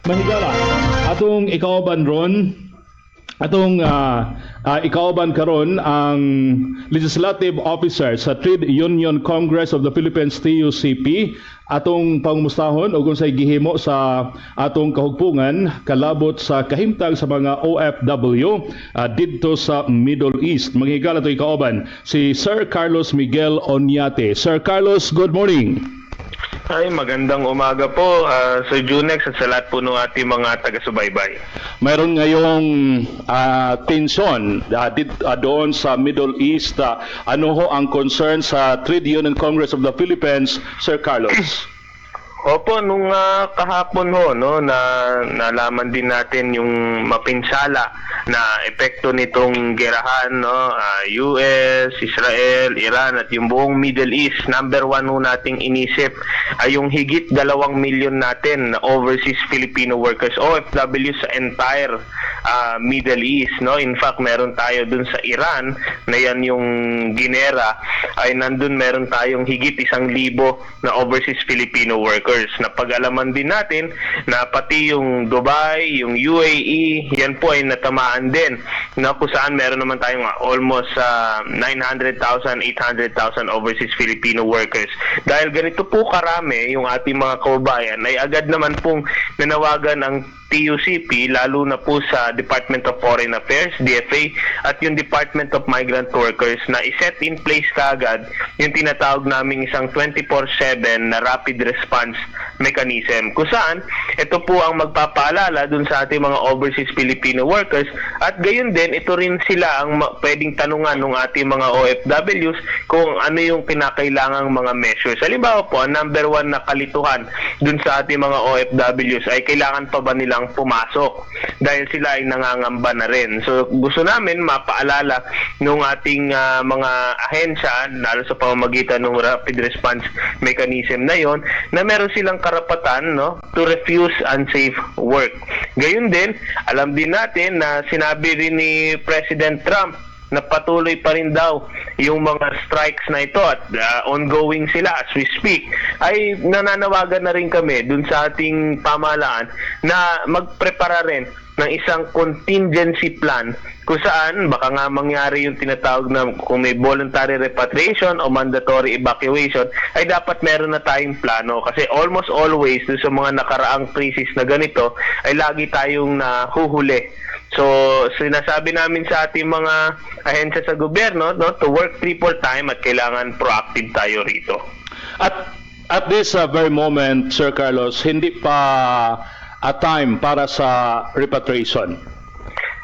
Mahigala, atong ikauban ron, atong ikauban karon ang Legislative Officer sa Trade Union Congress of the Philippines TUCP atong pangmustahon ug unsay gihimo sa atong kahugpungan kalabot sa kahimtang sa mga OFW didto sa Middle East. Manghigala to ikauban si Sir Carlos Miguel Oñate. Sir Carlos, good morning. Ay, magandang umaga po, Sir Junex, at sa lahat po ng ating mga taga-subaybay. Mayroon ngayong tensyon doon sa Middle East. Ano ho ang concern sa Trade Union Congress of the Philippines, Sir Carlos? Opo, nung kahapon ho, no, na nalaman din natin yung mapinsala na epekto nitong gerahan, no, US, Israel, Iran at yung buong Middle East. Number one ho nating inisip ay yung higit 2 milyon natin na overseas Filipino workers, OFW sa entire Middle East, no. In fact, meron tayo dun sa Iran na yan yung ginera, ay nandun meron tayong higit 1,000 na overseas Filipino workers. Napag-alaman din natin na pati yung Dubai, yung UAE, yan po ay natamaan din, na kung saan meron naman tayong almost 900,000, 800,000 overseas Filipino workers. Dahil ganito po karami yung ating mga kababayan, ay agad naman pong nanawagan ang TUCP, lalo na po sa Department of Foreign Affairs, DFA, at yung Department of Migrant Workers na iset in place kaagad yung tinatawag naming isang 24/7 na rapid response mechanism, kung saan ito po ang magpapaalala dun sa ating mga overseas Filipino workers, at gayon din ito rin sila ang pwedeng tanungan ng ating mga OFWs kung ano yung kinakailangang mga measures. Halimbawa po, ang number one na kalituhan dun sa ating mga OFWs ay kailangan pa ba nilang pumasok dahil sila ay nangangamba na rin. So gusto namin mapaalala nung ating mga ahensya, lalo sa pamamagitan ng rapid response mechanism na yon, na meron silang karapatan, no, to refuse unsafe work. Gayun din, alam din natin na sinabi rin ni President Trump na patuloy pa rin daw yung mga strikes na ito at ongoing sila as we speak, ay nananawagan na rin kami dun sa ating pamahalaan na magprepara rin ng isang contingency plan kung saan baka nga mangyari yung tinatawag na kung may voluntary repatriation o mandatory evacuation, ay dapat meron na tayong plano, kasi almost always sa mga nakaraang crisis na ganito ay lagi tayong nahuhuli. So sinasabi namin sa ating mga ahensya sa gobyerno, no, to work triple time at kailangan proactive tayo rito. At this very moment, Sir Carlos, hindi pa a time para sa repatriation.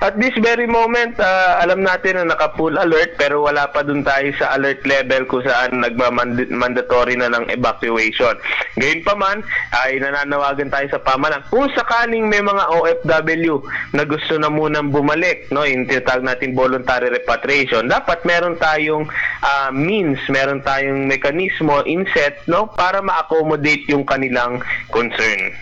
At this very moment, alam natin na naka-full alert, pero wala pa dun tayo sa alert level kung saan nagma-mandatory na ng evacuation. Gayunpaman, ay nananawagan tayo sa pamahalaan kung sakaling may mga OFW na gusto na munang bumalik, no, yung tinatawag natin voluntary repatriation, dapat meron tayong means, meron tayong mekanismo inset, no, para ma-accommodate yung kanilang concern.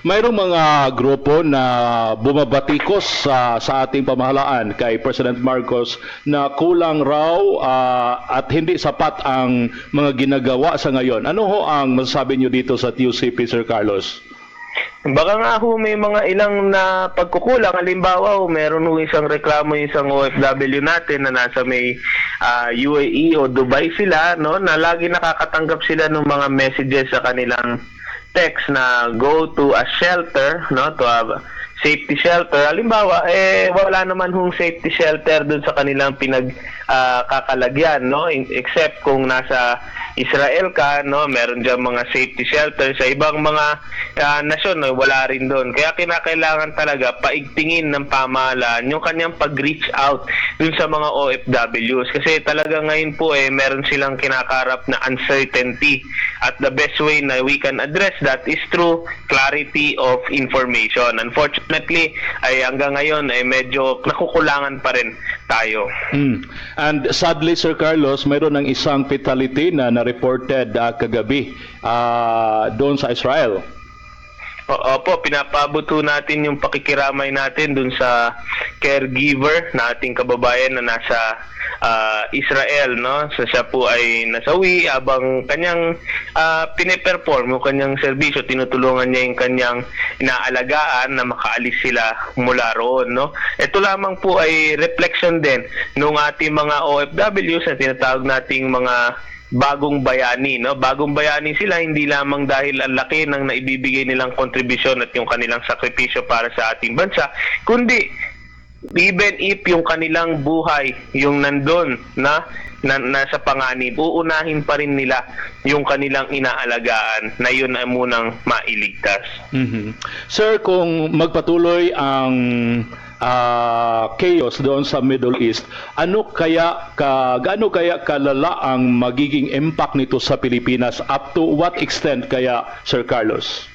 Mayroong mga grupo na bumabatikos sa ating pamahalaan kay President Marcos na kulang raw at hindi sapat ang mga ginagawa sa ngayon. Ano ho ang masasabi niyo dito sa TUCP, Sir Carlos? Baka nga ho may mga ilang na pagkukulang. Halimbawa ho, meron ho isang reklamo isang OFW natin na nasa may UAE o Dubai sila, no, na lagi nakakatanggap sila ng mga messages sa kanilang text na go to a shelter, no, to a safety shelter. Halimbawa, wala naman hong safety shelter dun sa kanilang kakalagyan, no, except kung nasa Israel ka, no, meron diyan mga safety shelter. Sa ibang mga nasyon, no, wala rin doon. Kaya kinakailangan talaga paigtingin ng pamahalaan yung kanyang pag-reach out dun sa mga OFWs, kasi talaga ngayon po meron silang kinakarap na uncertainty, at the best way na we can address that is through clarity of information. Unfortunately, ay hanggang ngayon ay medyo nakukulangan pa rin tayo. And sadly, Sir Carlos, mayroon ng isang fatality na reported kagabi doon sa Israel. Opo, pinapabuto natin yung pakikiramay natin dun sa caregiver na ating kababayan na nasa Israel, no? So siya po ay nasawi habang kanyang pine-perform yung kanyang serbisyo, tinutulungan niya yung kanyang inaalagaan na makaalis sila mula roon, no? Ito lamang po ay reflection din nung ating mga OFWs na tinatawag nating mga bagong bayani, no? Bagong bayani sila hindi lamang dahil ang laki ng naibibigay nilang kontribusyon at yung kanilang sakripisyo para sa ating bansa, kundi even if yung kanilang buhay yung nandun na nasa panganib, uunahin pa rin nila yung kanilang inaalagaan na yun ay munang mailigtas. Sir, kung magpatuloy ang chaos doon sa Middle East, gaano kaya kalala ang magiging impact nito sa Pilipinas? Up to what extent kaya, Sir Carlos?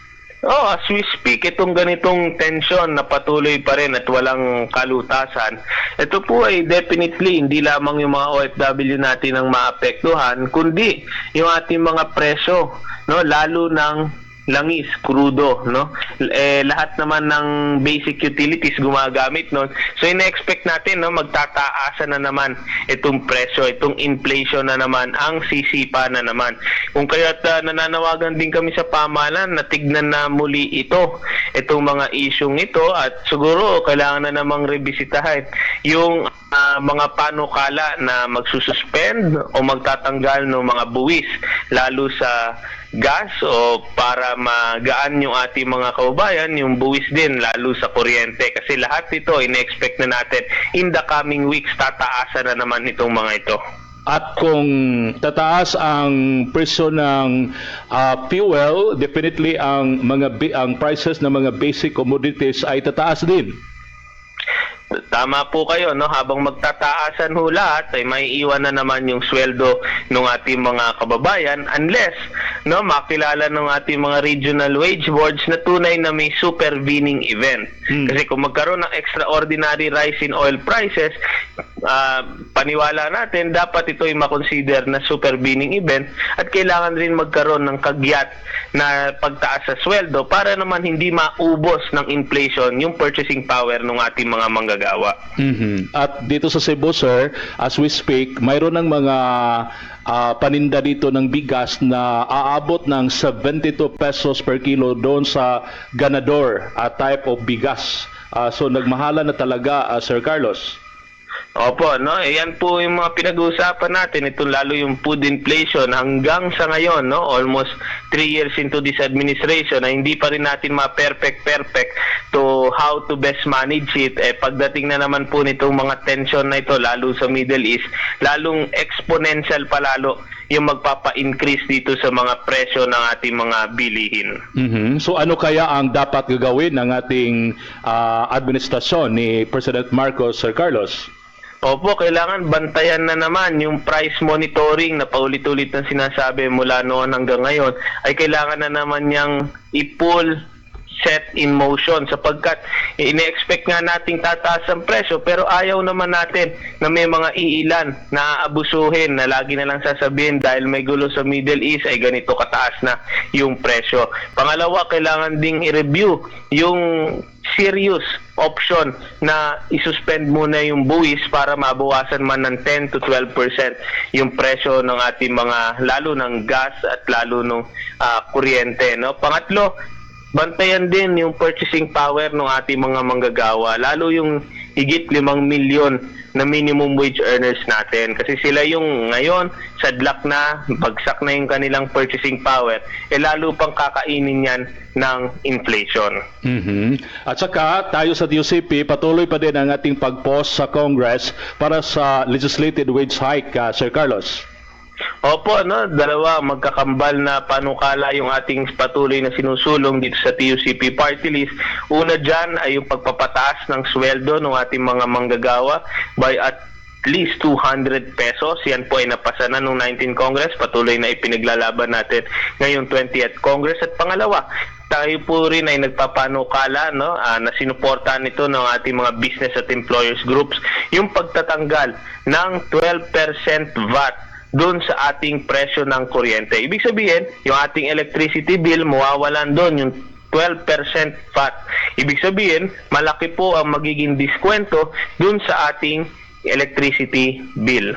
As we speak, itong ganitong tension na patuloy pa rin at walang kalutasan, ito po ay definitely hindi lamang yung mga OFW natin ang maapektuhan, kundi yung ating mga presyo, no? Lalo ng langis, krudo, no? Lahat naman ng basic utilities gumagamit noon. So ina-expect natin, no, magtataasa na naman itong presyo, itong inflation na naman, ang sisipa na naman. Kung kaya't nananawagan din kami sa pamahalaan na tignan na muli itong mga isyung ito, at siguro kailangan na namang rebisitahin yung mga panukala na magsususpend o magtatanggal ng mga buwis lalo sa gas o para magaan yung ating mga kababayan, yung buwis din lalo sa kuryente, kasi lahat ito ina-expect na natin in the coming weeks tataasan na naman itong mga ito. At kung tataas ang presyo ng fuel, definitely ang prices ng mga basic commodities ay tataas din. Tama po kayo, no? Habang magtataasan ho lahat, ay may iwan na naman yung sweldo ng ating mga kababayan unless, no, makilala ng ating mga regional wage boards na tunay na may supervening event. Kasi kung magkaroon ng extraordinary rise in oil prices, paniwala natin, dapat ito ay makonsider na supervening event at kailangan rin magkaroon ng kagyat na pagtaas sa sweldo para naman hindi maubos ng inflation yung purchasing power ng ating mga manggagawa. At dito sa Cebu, sir, as we speak, mayroon ng mga paninda dito ng bigas na aabot ng 72 pesos per kilo doon sa ganador type of bigas. So nagmahala na talaga, Sir Carlos. Opo, no? Yan po yung mga pinag-uusapan natin. Ito lalo yung food inflation hanggang sa ngayon, no? Almost 3 years into this administration na hindi pa rin natin ma-perfect to how to best manage it. Pagdating na naman po nitong mga tension na ito, lalo sa Middle East, lalong exponential pa lalo yung magpapa-increase dito sa mga presyo ng ating mga bilihin. So ano kaya ang dapat gagawin ng ating administrasyon ni President Marcos, Sir Carlos? Opo, kailangan bantayan na naman yung price monitoring na paulit-ulit na sinasabi mula noon hanggang ngayon, ay kailangan na naman niyang i-pull set in motion sapagkat ine-expect nga nating tataas ang presyo pero ayaw naman natin na may mga iilan na aabusuhin na lagi na lang sasabihin dahil may gulo sa Middle East ay ganito kataas na yung presyo. Pangalawa, kailangan ding i-review yung serious option na isuspend muna yung buwis para mabawasan man ng 10 to 12% yung presyo ng ating mga lalo ng gas at lalo ng kuryente, no? Pangatlo, bantayan din yung purchasing power ng ating mga manggagawa, lalo yung higit 5 milyon na minimum wage earners natin. Kasi sila yung ngayon, sadlak na, bagsak na yung kanilang purchasing power, lalo pang kakainin yan ng inflation. At saka, tayo sa DOCP, patuloy pa din ang ating pag-post sa Congress para sa legislated wage hike, Sir Carlos. Opo, no, dalawa magkakambal na panukala yung ating patuloy na sinusulong dito sa TUCP Party List. Una dyan ay yung pagpapataas ng sweldo ng ating mga manggagawa by at least 200 pesos. Yan po ay napasa na noong 19 Congress. Patuloy na ipinaglalaban natin ngayong 20th Congress. At pangalawa, tayo po rin ay nagpapanukala, no, na sinuportahan nito ng ating mga business at employers groups yung pagtatanggal ng 12% VAT doon sa ating presyo ng kuryente. Ibig sabihin, yung ating electricity bill, mawawalan doon yung 12% VAT. Ibig sabihin, malaki po ang magiging diskwento dun sa ating electricity bill.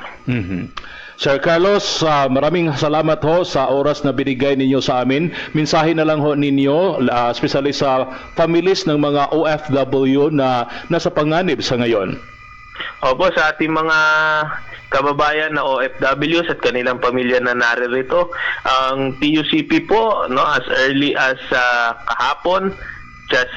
Sir Carlos, maraming salamat ho sa oras na binigay ninyo sa amin. Mensahe na lang ho ninyo, especially sa families ng mga OFW na nasa panganib sa ngayon. Opo, sa ating mga kababayan na OFWs at kanilang pamilya na naririto, ang TUCP po, no, as early as kahapon, just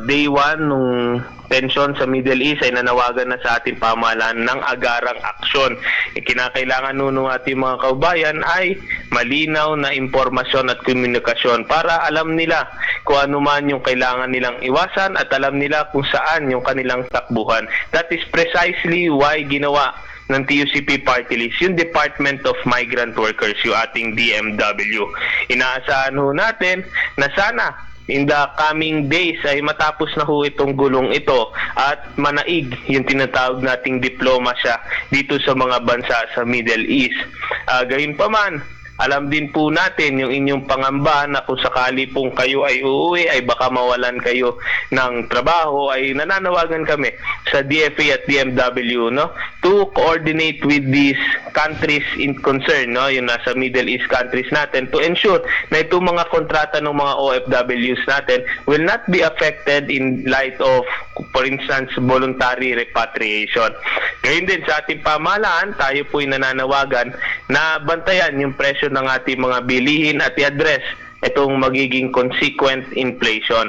day 1 nung tension sa Middle East ay nanawagan na sa ating pamahalaan ng agarang aksyon. Kinakailangan nun ng ating mga kababayan ay malinaw na impormasyon at komunikasyon para alam nila kung ano man yung kailangan nilang iwasan at alam nila kung saan yung kanilang takbuhan. That is precisely why ginawa ng TUCP Party List yung Department of Migrant Workers, yung ating DMW. Inaasahan ho natin na sana in the coming days ay matapos na ho itong gulong ito at manaig yung tinatawag nating diplomasya dito sa mga bansa sa Middle East. Gayunpaman, alam din po natin yung inyong pangamba na kung sakali pong kayo ay uuwi ay baka mawalan kayo ng trabaho, ay nananawagan kami sa DFA at DMW, no, to coordinate with these countries in concern, no, yung nasa Middle East countries natin, to ensure na itong mga kontrata ng mga OFWs natin will not be affected in light of, for instance, voluntary repatriation. Ngayon din sa ating pamahalaan, tayo po'y nananawagan na bantayan yung presyo ng ating mga bilihin at i-address itong magiging consequent inflation.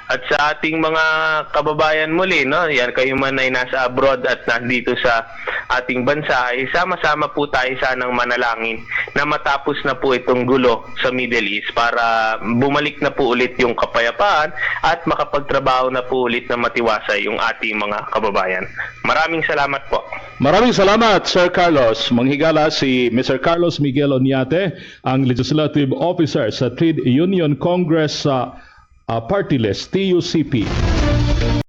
At sa ating mga kababayan muli, no, yan kayo man ay nasa abroad at nandito sa ating bansa, ay sama-sama po tayo sanang manalangin na matapos na po itong gulo sa Middle East para bumalik na po ulit yung kapayapaan at makapagtrabaho na po ulit na matiwasay yung ating mga kababayan. Maraming salamat po. Maraming salamat, Sir Carlos. Manghigala si Mr. Carlos Miguel Oñate, ang Legislative Officer sa Trade Union Congress Party List, TUCP.